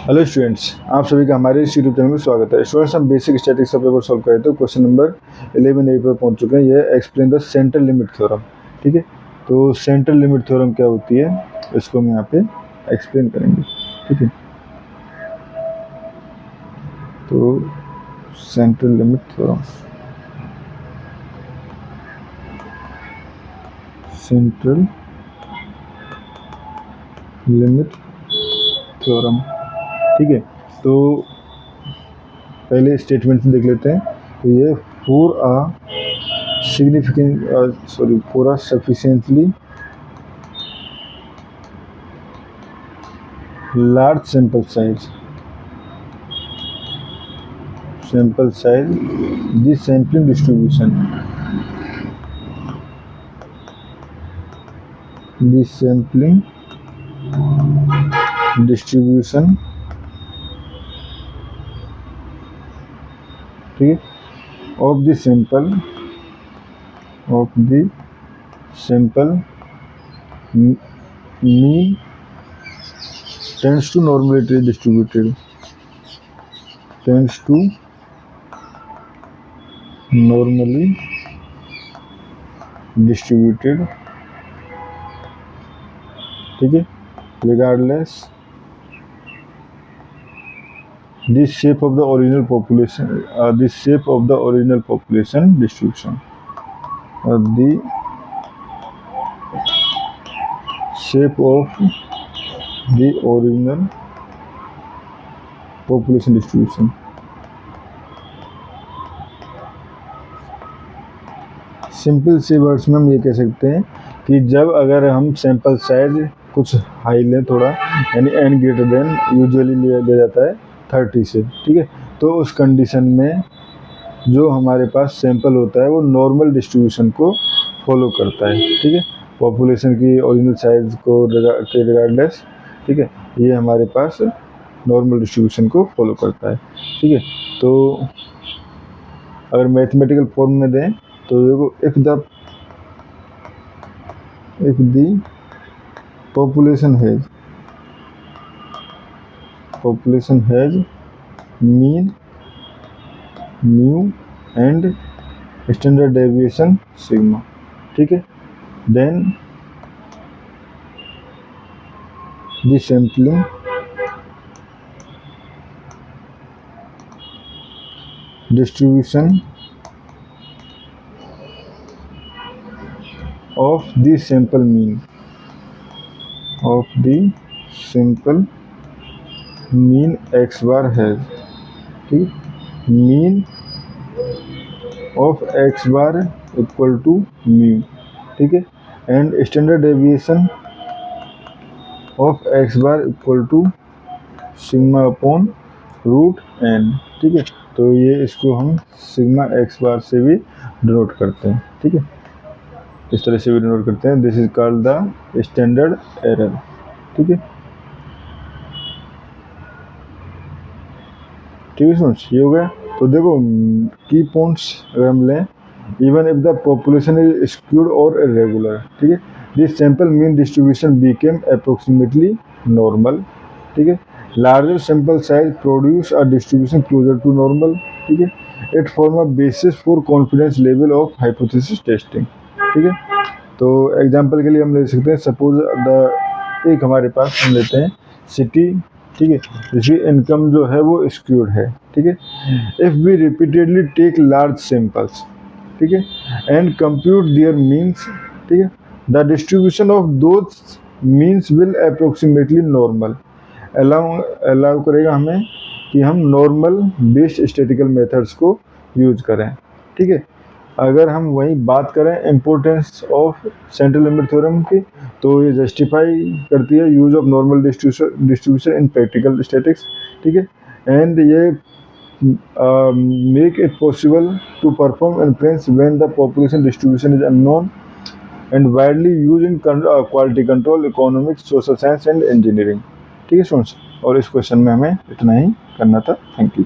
Hello students, आप सभी का हमारे इस यूट्यूब चैनल में स्वागत है। स्टूडेंट्स, हम बेसिक स्टैटिक्स का पेपर सॉल्व कर रहे थे। क्वेश्चन नंबर 11 ए पर पहुंच चुके हैं। ये explain the central limit theorem. ठीक है, तो सेंट्रल लिमिट थ्योरम क्या होती है इसको हम यहाँ पे एक्सप्लेन करेंगे। ठीक है, तो central limit theorem, central limit theorem. ठीक है, तो पहले स्टेटमेंट देख लेते हैं। तो ये for a sufficiently large sample size, the sampling distribution, ठीक है, of the sample mean tends to normally distributed, ठीक है, regardless the shape of the original population distribution, the shape of the original population distribution। Simple सी words में हम ये कह सकते हैं कि जब अगर हम सैंपल साइज कुछ हाई लें थोड़ा, यानी n ग्रेटर देन यूजुअली लिया जाता है 30 से, ठीक है, तो उस कंडीशन में जो हमारे पास सैंपल होता है वो नॉर्मल डिस्ट्रीब्यूशन को फॉलो करता है। ठीक है, पॉपुलेशन की ओरिजिनल साइज को के रिगार्डलेस, ठीक है, ये हमारे पास नॉर्मल डिस्ट्रीब्यूशन को फॉलो करता है। ठीक है, तो अगर मैथमेटिकल फॉर्म में दें तो देखो, if the population has mean, mu and standard deviation sigma, ठीक है, then the sampling distribution of the sample mean x bar has, ठीक, mean of x bar equal to mu, ठीक है, and standard deviation of x bar equal to sigma upon root n। ठीक है, तो ये इसको हम सिग्मा एक्स बार से भी डिनोट करते हैं। ठीक है, इस तरह से भी डिनोट करते हैं। This is called the standard error. ठीक है, ठीक है स्टूडेंट्स, ये हो गया। तो देखो, की पॉइंट्स अगर हम लें, even if the population is skewed और इरेगुलर, ठीक है, this sample mean distribution became approximately normal. ठीक है, larger sample size produce a distribution closer to normal। ठीक है, it form a basis for confidence level of hypothesis testing। ठीक है, तो एग्जांपल के लिए हम ले सकते हैं, सपोज एक हमारे पास हम लेते हैं सिटी, ठीक है, जिसकी इनकम जो है वो स्क्यूड है। ठीक है, if we repeatedly take large samples, ठीक है, एंड कंप्यूट देयर मीन्स, ठीक है, the distribution of those means will approximately normal. Allow करेगा हमें कि हम नॉर्मल बेस्ड स्टैटिकल मेथड्स को यूज करें। ठीक है, अगर हम वही बात करें importance of central limit theorem की, तो ये जस्टिफाई करती है use of normal distribution in practical statistics. ठीक है, एंड ये make it possible to perform inference when the population distribution is unknown and widely use in quality control, economics, social science and engineering. ठीक है students, और इस question में हमें इतना ही करना था। Thank you.